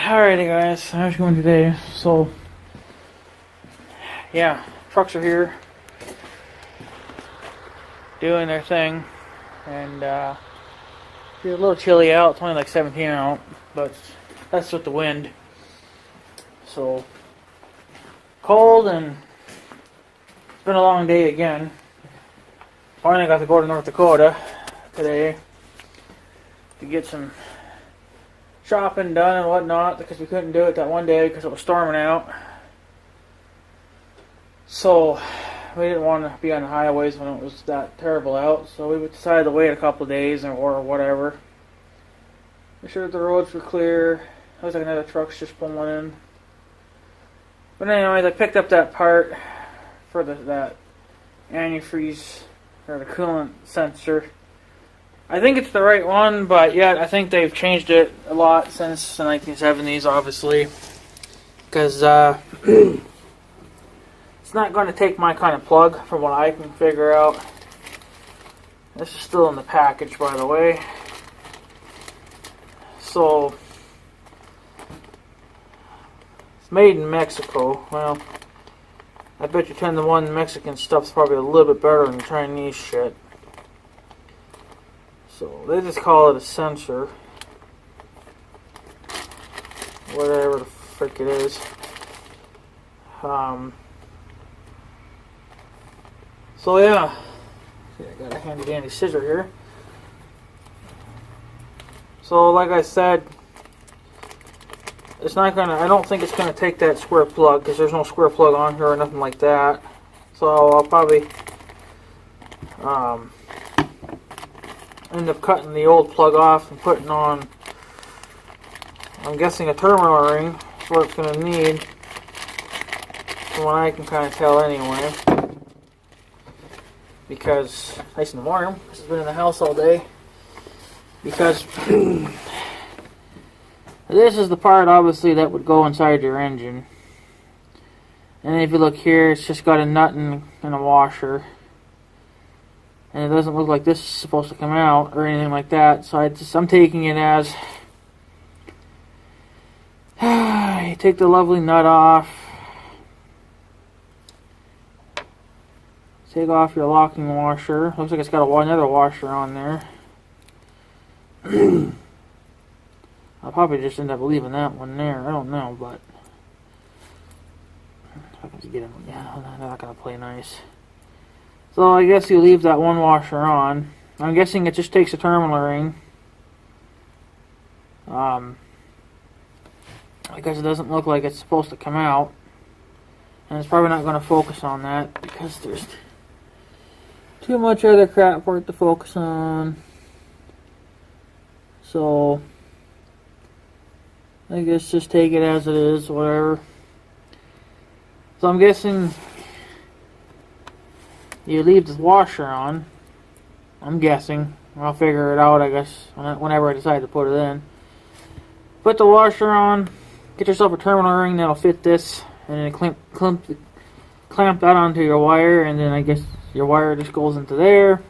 Alrighty guys, how's it going today? So, yeah, trucks are here, doing their thing, and it's a little chilly out, it's only like 17 out, but that's with the wind. So, cold, and it's been a long day again. Finally got to go to North Dakota today to get some shopping done and whatnot, because we couldn't do it that one day because it was storming out. So we didn't want to be on the highways when it was that terrible out, so we decided to wait a couple of days or whatever. Make sure the roads were clear. There was like another truck's just pulling in. But anyways, I picked up that part for that antifreeze or the coolant sensor. I think it's the right one, but yeah, I think they've changed it a lot since the 1970s, obviously. Because it's not going to take my kind of plug, from what I can figure out. This is still in the package, by the way. So, it's made in Mexico. Well, I bet you 10 to 1 Mexican stuff's probably a little bit better than Chinese shit. So they just call it a sensor, whatever the frick it is. So yeah, I got a handy dandy scissor here. So like I said, it's not gonna. I don't think it's gonna take that square plug, because there's no square plug on here or nothing like that. So I'll probably end up cutting the old plug off and putting on, I'm guessing, a terminal ring. That's what it's going to need, from what I can kind of tell anyway, because nice and warm, because it's been in the house all day. Because this is the part, obviously, that would go inside your engine. And if you look here, it's just got a nut and a washer. And it doesn't look like this is supposed to come out or anything like that. So I'm taking it as you take the lovely nut off, take off your locking washer. Looks like it's got another washer on there. I'll probably just end up leaving that one there. I don't know, but if I can get it, yeah, they're not gonna play nice. So I guess you leave that one washer on. I'm guessing it just takes a terminal ring. Because it doesn't look like it's supposed to come out. And it's probably not going to focus on that, because there's too much other crap for it to focus on. So I guess just take it as it is, whatever. So I'm guessing you leave the washer on. I'm guessing. I'll figure it out, I guess, whenever I decide to put it in. Put the washer on. Get yourself a terminal ring that'll fit this. And then clamp that onto your wire. And then I guess your wire just goes into there.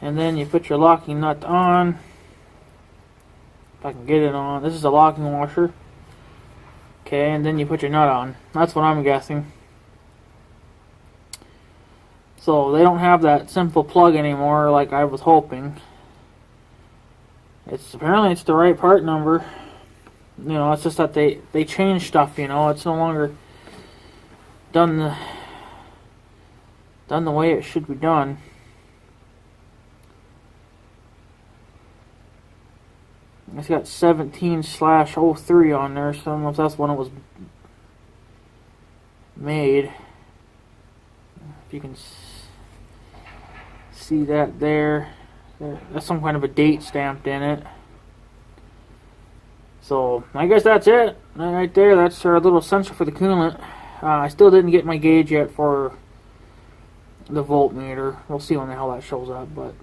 And then you put your locking nut on. If I can get it on. This is a locking washer. Okay, and then you put your nut on. That's what I'm guessing. So they don't have that simple plug anymore like I was hoping. Apparently it's the right part number. You know, it's just that they change stuff, you know. It's no longer done the way it should be done. It's got 17/03 on there, so I don't know if that's when it was made. If you can see that there. That's some kind of a date stamped in it. So I guess that's it right there. That's our little sensor for the coolant. I still didn't get my gauge yet for the voltmeter. We'll see when the hell that shows up, but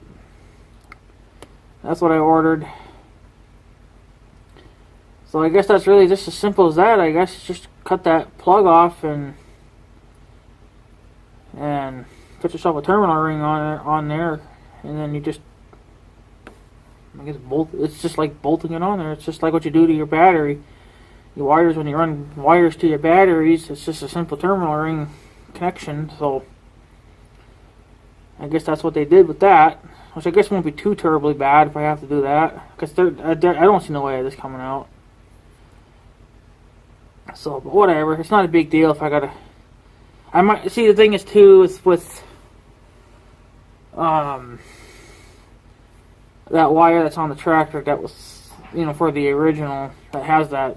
that's what I ordered. So I guess that's really just as simple as that. I guess just cut that plug off and put yourself a terminal ring on there, and then you just I guess it's just like bolting it on there. It's just like what you do to your battery. Your wires, when you run wires to your batteries, it's just a simple terminal ring connection. So I guess that's what they did with that, which I guess won't be too terribly bad if I have to do that, because I don't see no way of this coming out. So, but whatever, it's not a big deal if I gotta. I might see, the thing is too is with that wire that's on the tractor that was, for the original, that has that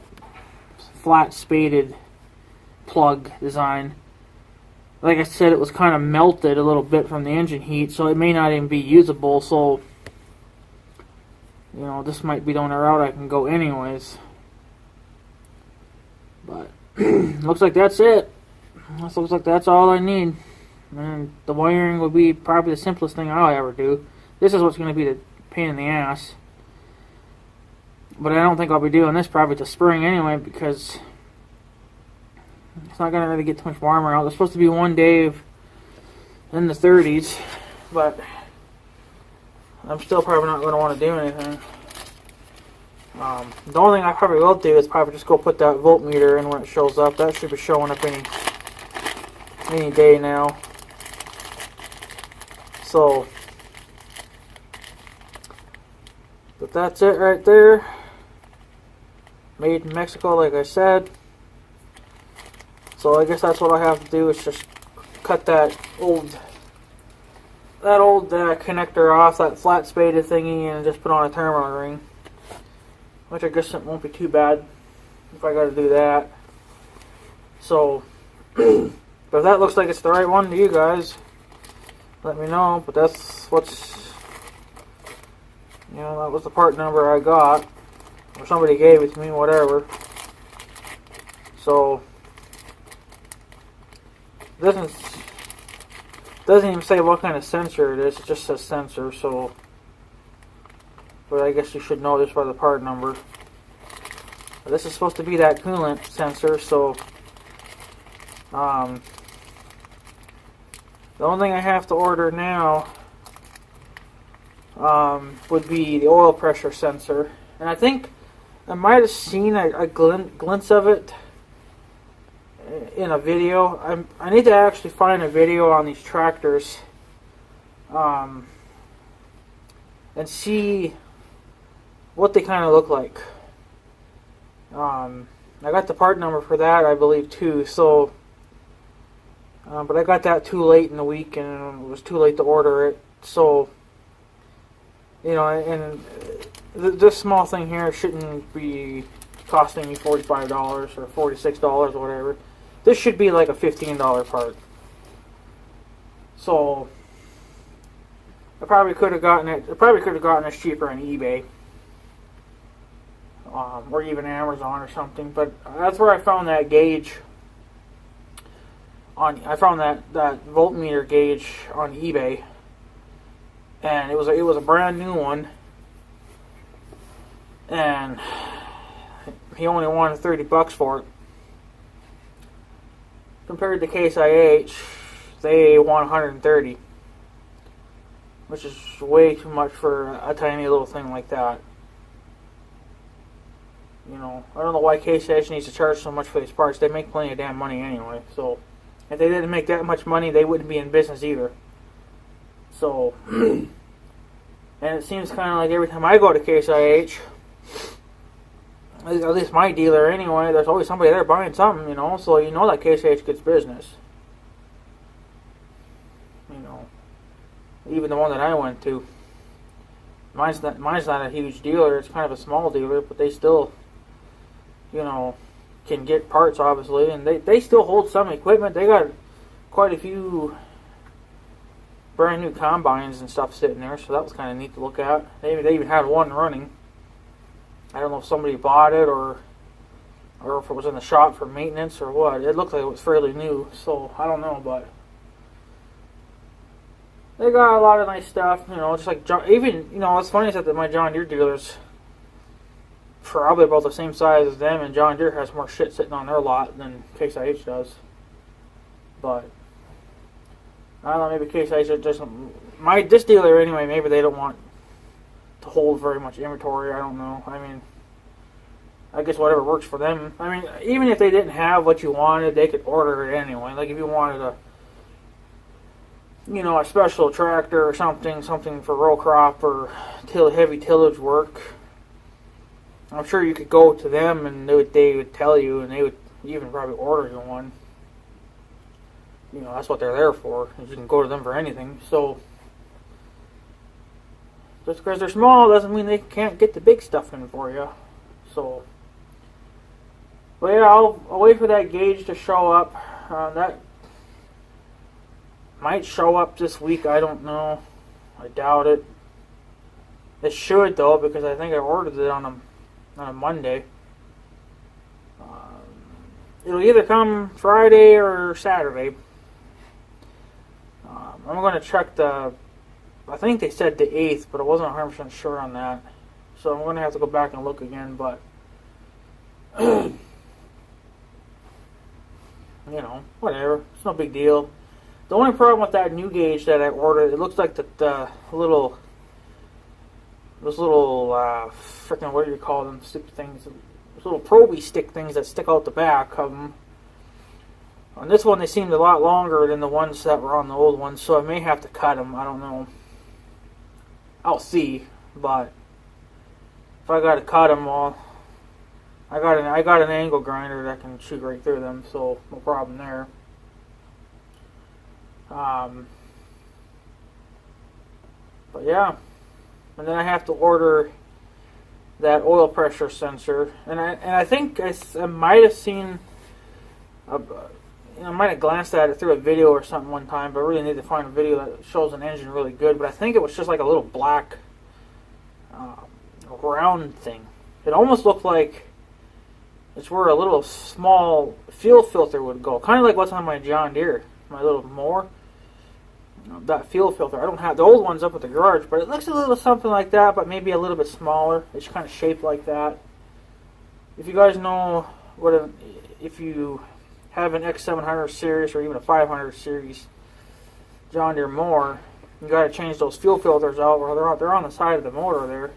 flat spaded plug design. Like I said, it was kind of melted a little bit from the engine heat, so it may not even be usable. So, this might be the only route I can go anyways. But looks like that's it. Looks like that's all I need. And the wiring will be probably the simplest thing I'll ever do. This is what's going to be the pain in the ass. But I don't think I'll be doing this probably till spring anyway, because it's not going to really get too much warmer out. It's supposed to be one day in the 30s, but I'm still probably not going to want to do anything. The only thing I probably will do is probably just go put that voltmeter in when it shows up. That should be showing up any day now. So, but that's it right there. Made in Mexico, like I said. So I guess that's what I have to do, is just cut that old connector off, that flat spaded thingy, and just put on a terminal ring. Which I guess it won't be too bad if I got to do that. So, but if that looks like it's the right one to you guys, let me know. But that's that was the part number I got, or somebody gave it to me, whatever. So, doesn't even say what kind of sensor it is. It just says sensor. So, but I guess you should know this by the part number. But this is supposed to be that coolant sensor. So, the only thing I have to order now would be the oil pressure sensor, and I think I might have seen a glimpse of it in a video. I need to actually find a video on these tractors and see what they kind of look like. I got the part number for that, I believe, too. So, but I got that too late in the week, and it was too late to order it. So, and this small thing here shouldn't be costing me $45 or $46 or whatever. This should be like a $15 part. So, I probably could have gotten it. I probably could have gotten this cheaper on eBay, or even Amazon or something. But that's where I found that gauge. I found that voltmeter gauge on eBay, and it was a brand new one, and he only wanted $30 for it. Compared to Case IH, they want $130, which is way too much for a tiny little thing like that. I don't know why Case IH needs to charge so much for these parts. They make plenty of damn money anyway. So, if they didn't make that much money, they wouldn't be in business either. So, and it seems kind of like every time I go to Case IH, at least my dealer anyway, there's always somebody there buying something, so that Case IH gets business. Even the one that I went to, mine's not a huge dealer, it's kind of a small dealer, but they still, can get parts, obviously, and they still hold some equipment. They got quite a few brand new combines and stuff sitting there, so that was kind of neat to look at. They even had one running. I don't know if somebody bought it or if it was in the shop for maintenance or what. It looked like it was fairly new, so I don't know, but they got a lot of nice stuff, just like what's funny is that my John Deere dealers probably about the same size as them, and John Deere has more shit sitting on their lot than Case IH does. But I don't know, maybe Case IH doesn't. This dealer anyway, maybe they don't want to hold very much inventory. I don't know. I mean, I guess whatever works for them. I mean, even if they didn't have what you wanted, they could order it anyway. Like if you wanted a special tractor or something for row crop or heavy tillage work, I'm sure you could go to them and they would tell you, and they would even probably order you one. That's what they're there for. Is you can go to them for anything. So just because they're small doesn't mean they can't get the big stuff in for you. So, but yeah, I'll wait for that gauge to show up. That might show up this week. I don't know. I doubt it. It should though, because I think I ordered it on a Monday. It'll either come Friday or Saturday. I'm going to check I think they said the 8th, but I wasn't 100% sure on that. So I'm going to have to go back and look again, but whatever. It's no big deal. The only problem with that new gauge that I ordered, it looks like those little freaking, what do you call them, stupid things, those little probie stick things that stick out the back of them. On this one, they seemed a lot longer than the ones that were on the old ones, so I may have to cut them. I don't know. I'll see, but if I got to cut them, well, I got an angle grinder that can shoot right through them, so no problem there. But yeah, and then I have to order that oil pressure sensor, and I think I might have seen, I might have glanced at it through a video or something one time, but I really need to find a video that shows an engine really good. But I think it was just like a little black round thing. It almost looked like it's where a little small fuel filter would go, kind of like what's on my John Deere, my little mower. That fuel filter. I don't have the old ones up at the garage, but it looks a little something like that, but maybe a little bit smaller. It's kind of shaped like that. If you guys know if you have an X700 series or even a 500 series John Deere mower, you got to change those fuel filters out, or they're on the side of the motor there.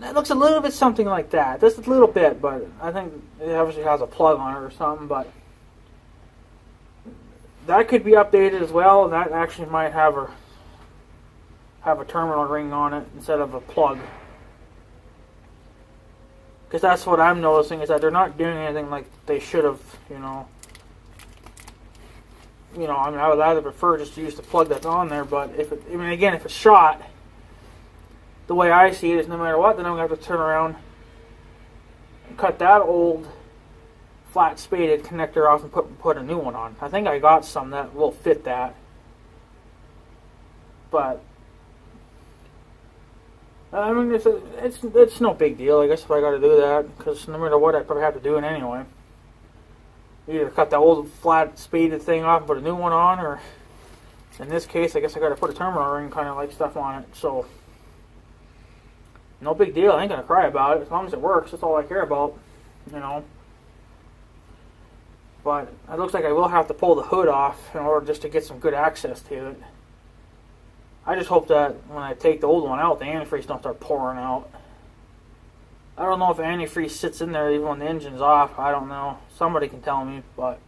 It looks a little bit something like that, just a little bit, but I think it obviously has a plug on it or something. But that could be updated as well. That actually might have a terminal ring on it instead of a plug. Because that's what I'm noticing, is that they're not doing anything like they should have, I mean, I would rather prefer just to use the plug that's on there, but if it's shot, the way I see it is no matter what, then I'm going to have to turn around and cut that old flat spaded connector off and put a new one on. I think I got some that will fit that. But I mean, it's no big deal. I guess if I got to do that, because no matter what, I probably have to do it anyway. Either cut the old flat spaded thing off and put a new one on, or in this case, I guess I got to put a terminal ring kind of like stuff on it. So no big deal. I ain't gonna cry about it as long as it works. That's all I care about, But it looks like I will have to pull the hood off in order just to get some good access to it. I just hope that when I take the old one out, the antifreeze don't start pouring out. I don't know if antifreeze sits in there even when the engine's off. I don't know. Somebody can tell me, but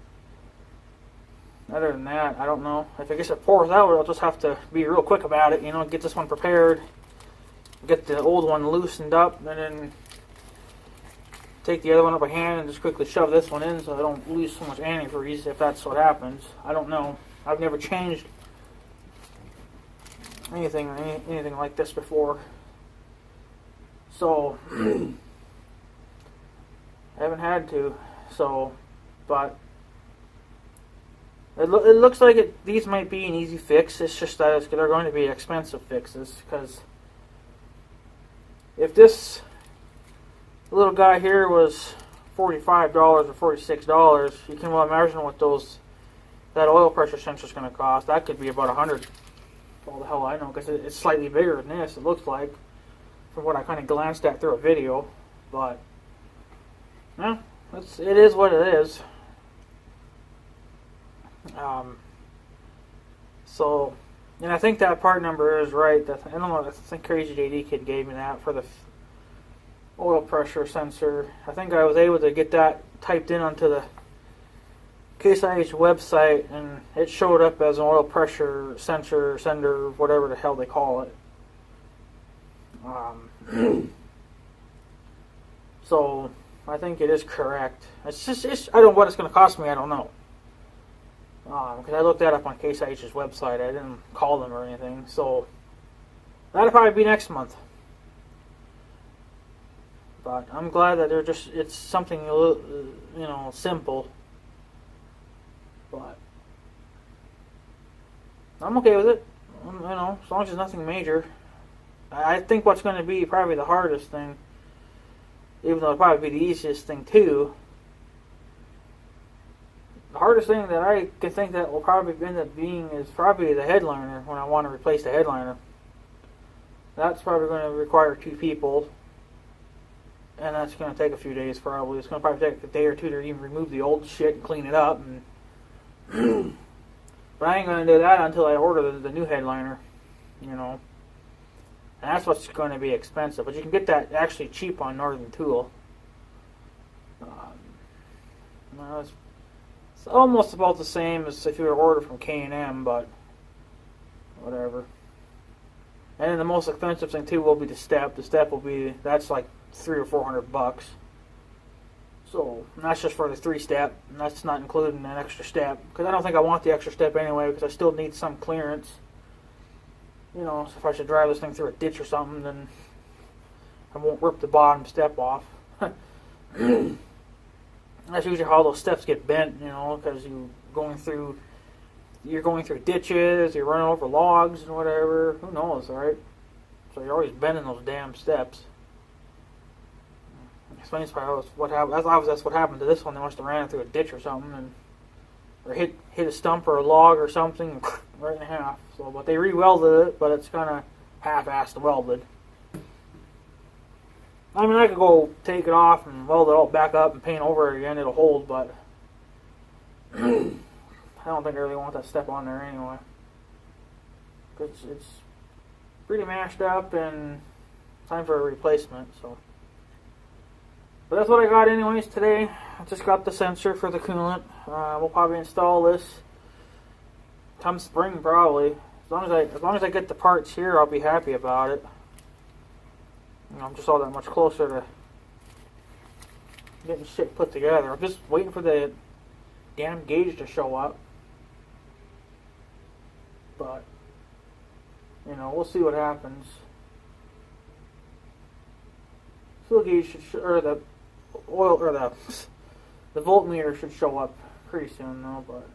other than that, I don't know. If I guess it pours out, I'll just have to be real quick about it, get this one prepared, get the old one loosened up, and then take the other one up by hand and just quickly shove this one in so I don't lose so much antifreeze if that's what happens. I don't know. I've never changed anything like this before. So I haven't had to. So, but it looks like these might be an easy fix. It's just that they're going to be expensive fixes, because if this little guy here was $45 or $46, you can well imagine what that oil pressure sensor is going to cost. That could be about $100. All the hell I know, because it's slightly bigger than this, it looks like, from what I kind of glanced at through a video. But yeah, it is what it is. So And I think that part number is right. I don't know. I think Crazy JD Kid gave me that for the oil pressure sensor. I think I was able to get that typed in onto the Case IH website, and it showed up as an oil pressure sender, whatever the hell they call it. So I think it is correct. It's I don't know what it's going to cost me. I don't know. Because I looked that up on Case IH's website. I didn't call them or anything. So that'll probably be next month. But I'm glad that it's something a little, simple. But I'm okay with it. As long as it's nothing major. I think what's going to be probably the hardest thing, even though it'll probably be the easiest thing too. The hardest thing that I can think that will probably end up being is probably the headliner when I want to replace the headliner. That's probably going to require 2 people, and that's going to take a few days probably. It's going to probably take a day or 2 to even remove the old shit and clean it up. But I ain't going to do that until I order the new headliner, And that's what's going to be expensive. But you can get that actually cheap on Northern Tool. It's almost about the same as if you were to order from K&M, but whatever. And then the most expensive thing too will be the step. The step that's like $300 or $400. So that's just for the 3-step, and that's not including an extra step, because I don't think I want the extra step anyway, because I still need some clearance. So if I should drive this thing through a ditch or something, then I won't rip the bottom step off. That's usually how those steps get bent, because you're going through ditches, you're running over logs and whatever. Who knows, right? So you're always bending those damn steps. Explains probably what happened. That's what happened to this one. They must have ran it through a ditch or something, or hit a stump or a log or something, right in half. So, but they re-welded it, but it's kind of half-assed welded. I mean, I could go take it off and weld it all back up and paint over it again. It'll hold, but I don't think I really want that step on there anyway, because it's pretty mashed up and time for a replacement. So. But that's what I got anyways today. I just got the sensor for the coolant. We'll probably install this come spring probably. As long as I get the parts here, I'll be happy about it. I'm just all that much closer to getting shit put together. I'm just waiting for the damn gauge to show up. But we'll see what happens. Fuel gauge or the oil or the voltmeter should show up pretty soon though, but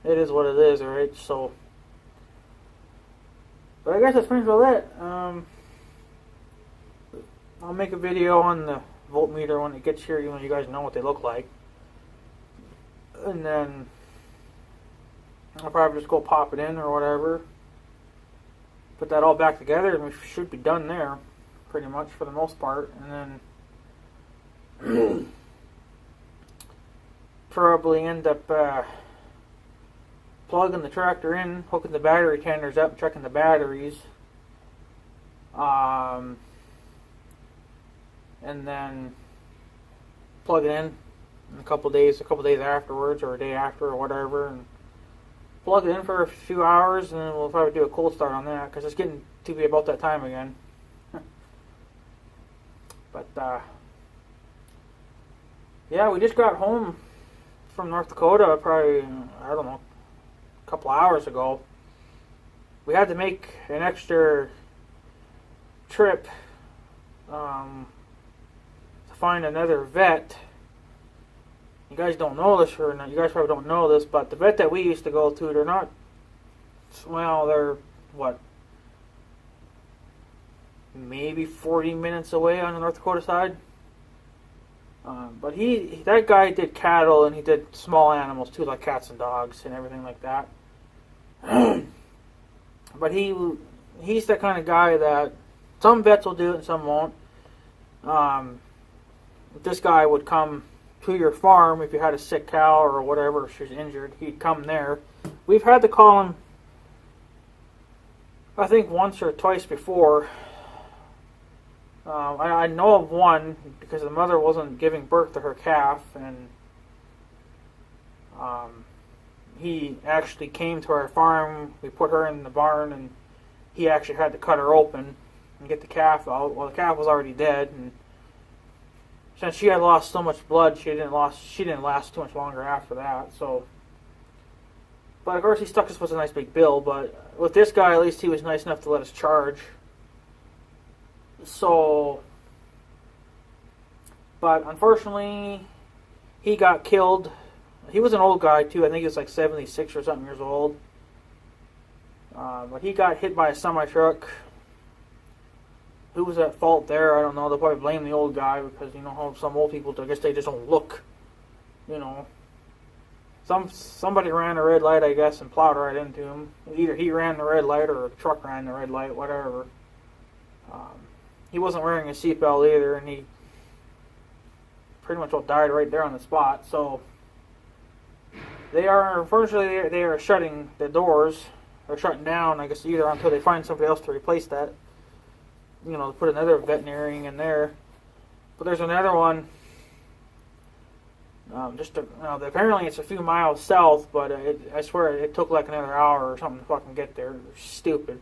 it is what it is, alright? So, but I guess that's pretty much it. I'll make a video on the voltmeter when it gets here, you guys know what they look like, and then I'll probably just go pop it in or whatever, put that all back together, and we should be done there pretty much for the most part, and then probably end up plugging the tractor in, hooking the battery tenders up, checking the batteries, and then plug it in a couple days afterwards, or a day after, or whatever, and plug it in for a few hours, and then we'll probably do a cold start on that, because it's getting to be about that time again. But yeah, we just got home from North Dakota probably, I don't know, a couple hours ago. We had to make an extra trip to find another vet. You guys don't know this, or not, you guys probably don't know this, but the vet that we used to go to, they're not, well, they're, what, maybe 40 minutes away on the North Dakota side. But that guy did cattle, and he did small animals too, like cats and dogs and everything like that. But he's that kind of guy that some vets will do it and some won't. This guy would come to your farm if you had a sick cow or whatever, if she was injured. He'd come there. We've had to call him I think once or twice before. I know of one because the mother wasn't giving birth to her calf, and he actually came to our farm. We put her in the barn, and he actually had to cut her open and get the calf out. Well, the calf was already dead, and since she had lost so much blood, she didn't last too much longer after that. So, but of course, he stuck us with a nice big bill. But with this guy, at least he was nice enough to let us charge. So, but unfortunately, he got killed. He was an old guy too. I think he was like 76 or something years old. But he got hit by a semi-truck. Who was at fault there? I don't know. They'll probably blame the old guy because you know how some old people do. I guess they just don't look. You know, somebody ran a red light, I guess, and plowed right into him. Either he ran the red light or a truck ran the red light, whatever. He wasn't wearing a seatbelt either, and he pretty much died right there on the spot. So unfortunately, they are shutting the doors. They're shutting down, I guess, either until they find somebody else to replace that. You know, put another veterinarian in there. But there's another one. Apparently it's a few miles south, but I swear it took like another hour or something to fucking get there. They're stupid.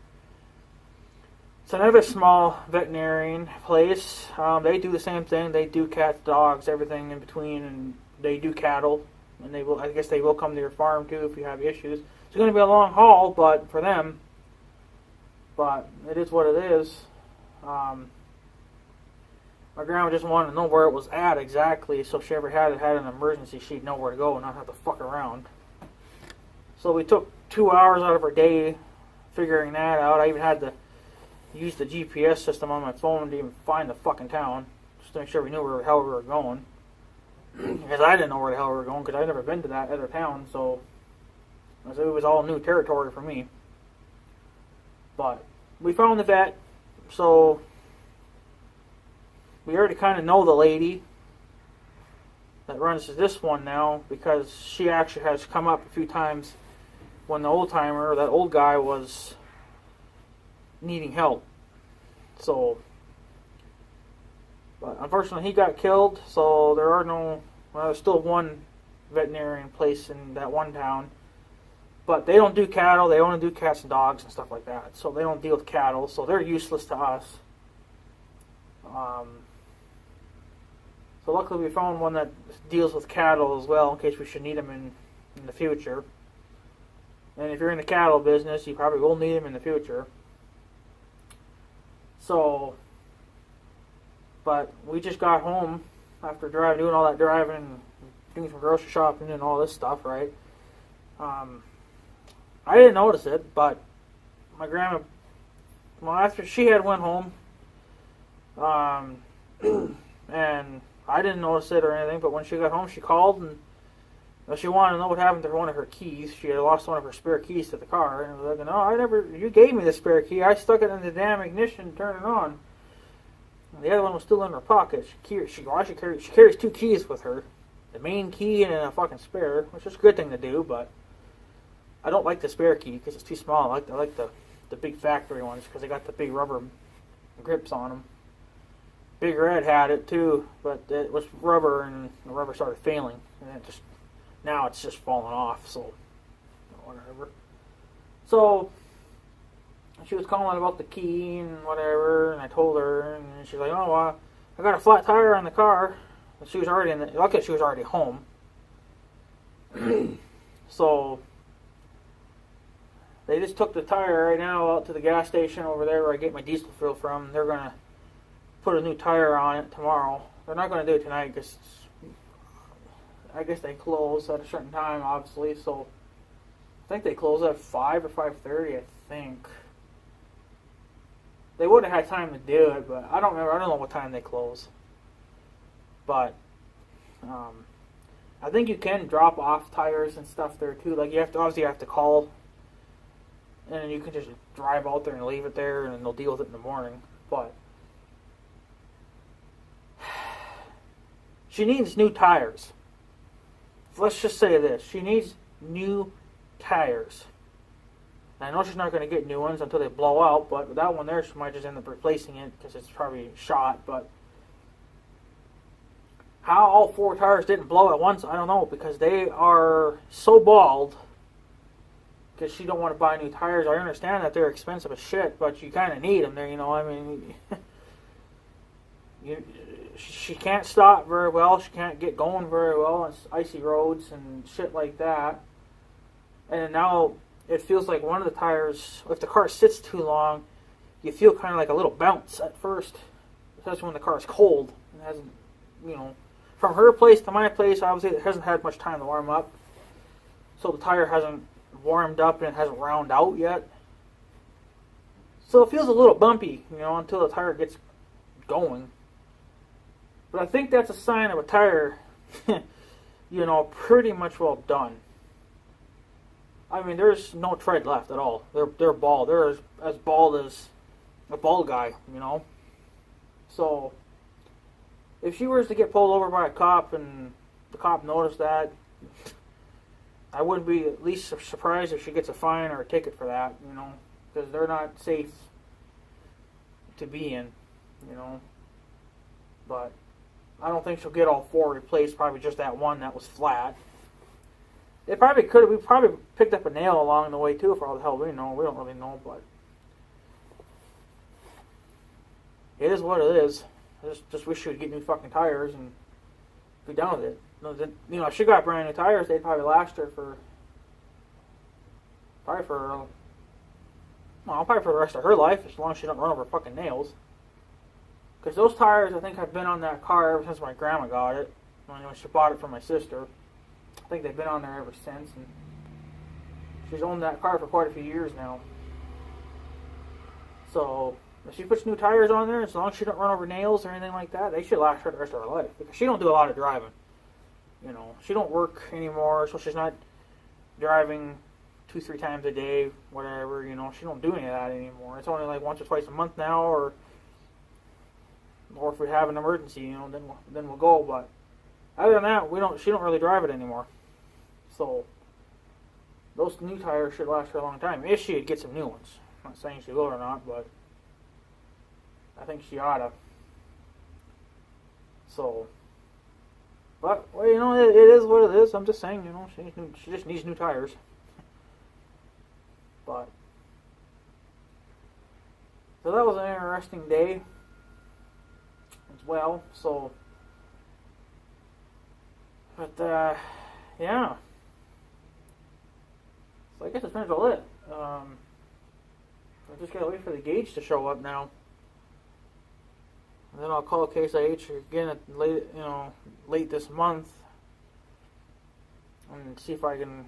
It's another small veterinarian place. They do the same thing. They do cats, dogs, everything in between, and they do cattle. And I guess they will come to your farm too if you have issues. It's going to be a long haul, but for them, but it is what it is. My grandma just wanted to know where it was at exactly, so if she ever had an emergency, she'd know where to go and not have to fuck around. So we took 2 hours out of her day figuring that out. I even had to use the GPS system on my phone to even find the fucking town, just to make sure we knew where the hell we were going. Because I didn't know where the hell we were going, because I'd never been to that other town, so it was all new territory for me. But we found the vet, so we already kind of know the lady that runs this one now, because she actually has come up a few times when the that old guy was needing help. So, but unfortunately he got killed, so there's still one veterinarian place in that one town. But they don't do cattle, they only do cats and dogs and stuff like that. So they don't deal with cattle, so they're useless to us. So luckily we found one that deals with cattle as well, in case we should need them in the future. And if you're in the cattle business, you probably will need them in the future. So, but we just got home after doing all that driving, doing some grocery shopping and all this stuff, right? I didn't notice it, but my grandma, after she had went home, and I didn't notice it or anything, but when she got home, she called and she wanted to know what happened to one of her keys. She had lost one of her spare keys to the car, and I was like, "No, you gave me the spare key. I stuck it in the damn ignition, turned it on. And the other one was still in her pocket. She carries 2 keys with her, the main key and a fucking spare, which is a good thing to do, but I don't like the spare key because it's too small. I like the big factory ones because they got the big rubber grips on them. Big Red had it too, but it was rubber, and the rubber started failing, and now it's just falling off. So whatever. So she was calling about the key and whatever, and I told her, and she's like, "Oh, I got a flat tire on the car." And she was already luckily she was already home. So they just took the tire right now out to the gas station over there where I get my diesel fuel from. They're gonna put a new tire on it tomorrow. They're not gonna do it tonight because I guess they close at a certain time, obviously. So I think they close at 5 or 5:30. I think they would have had time to do it, but I don't remember. I don't know what time they close. But I think you can drop off tires and stuff there too. Like you have to call, and then you can just drive out there and leave it there, and then they'll deal with it in the morning. But she needs new tires. Let's just say this: she needs new tires. And I know she's not going to get new ones until they blow out, but that one there, she might just end up replacing it because it's probably shot. But how all 4 tires didn't blow at once, I don't know, because they are so bald. Because she don't want to buy new tires. I understand that they're expensive as shit, but you kind of need them there, you know. I mean, she can't stop very well. She can't get going very well on icy roads and shit like that. And now it feels like one of the tires, if the car sits too long, you feel kind of like a little bounce at first, especially when the car is cold and hasn't, you know, from her place to my place, obviously it hasn't had much time to warm up, so the tire hasn't warmed up and it hasn't round out yet. So it feels a little bumpy, you know, until the tire gets going. But I think that's a sign of a tire, you know, pretty much well done. I mean, there's no tread left at all. They're bald. They're as bald as a bald guy, you know. So if she was to get pulled over by a cop and the cop noticed that, I wouldn't be at least surprised if she gets a fine or a ticket for that, you know, because they're not safe to be in, you know. But I don't think she'll get all 4 replaced, probably just that one that was flat. It probably could have. We probably picked up a nail along the way too, for all the hell we know. We don't really know, but it is what it is. I just wish she would get new fucking tires and be done with it. You know, if she got brand new tires, they'd probably last her for probably for the rest of her life, as long as she don't run over fucking nails. Because those tires, I think, have been on that car ever since my grandma got it. When she bought it from my sister. I think they've been on there ever since, and she's owned that car for quite a few years now. So if she puts new tires on there, as long as she don't run over nails or anything like that, they should last her the rest of her life. Because she don't do a lot of driving. You know, she don't work anymore, so she's not driving 2-3 times a day, whatever. You know, she don't do any of that anymore. It's only like once or twice a month now, or if we have an emergency, you know, then we'll go. But other than that, she don't really drive it anymore. So those new tires should last her a long time, if she'd get some new ones. I'm not saying she will or not, but I think she oughta. So, but, well, you know, it is what it is. I'm just saying, you know, she just needs new tires. But, so that was an interesting day as well. So, but, yeah. So I guess that's pretty much all it. I just gotta wait for the gauge to show up now. And then I'll call Case IH again late this month and see if I can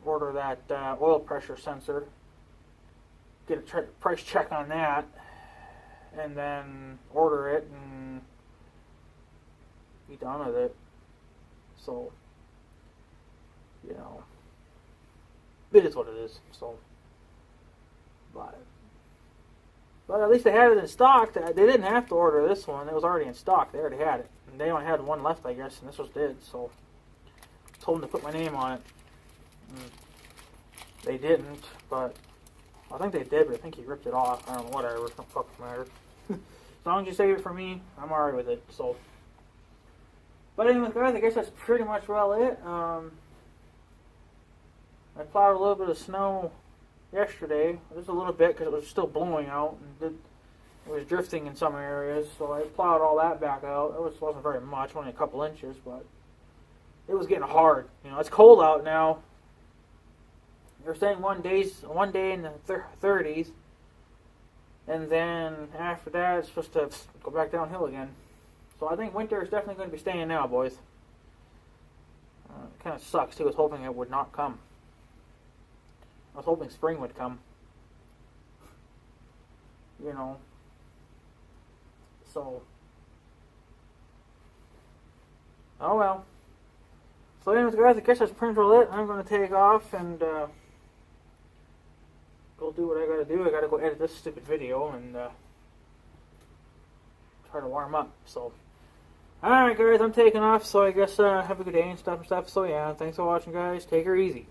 order that oil pressure sensor. Get a price check on that, and then order it and be done with it. So, you know, it is what it is. So, but at least they had it in stock. They didn't have to order this one. It was already in stock. They already had it. And they only had one left, I guess, and this was it. So I told them to put my name on it. And they didn't, but I think they did, but I think he ripped it off. I don't know, whatever. It don't fucking matter. As long as you save it for me, I'm alright with it. So, but anyway, guys, I guess that's pretty much well it. I plowed a little bit of snow yesterday, just a little bit because it was still blowing out, and it was drifting in some areas, so I plowed all that back out. It wasn't very much, only a couple inches, but it was getting hard. You know, it's cold out now. They're saying one day in the 30s, and then after that it's supposed to go back downhill again. So I think winter is definitely going to be staying now, boys. It kind of sucks too. I was hoping it would not come. I was hoping spring would come. You know. So. Oh well. So anyways, guys, I guess that's pretty much it. I'm going to take off and go do what I got to do. I got to go edit this stupid video and try to warm up. So. Alright, guys, I'm taking off. So I guess have a good day and stuff. So yeah, thanks for watching, guys. Take her easy.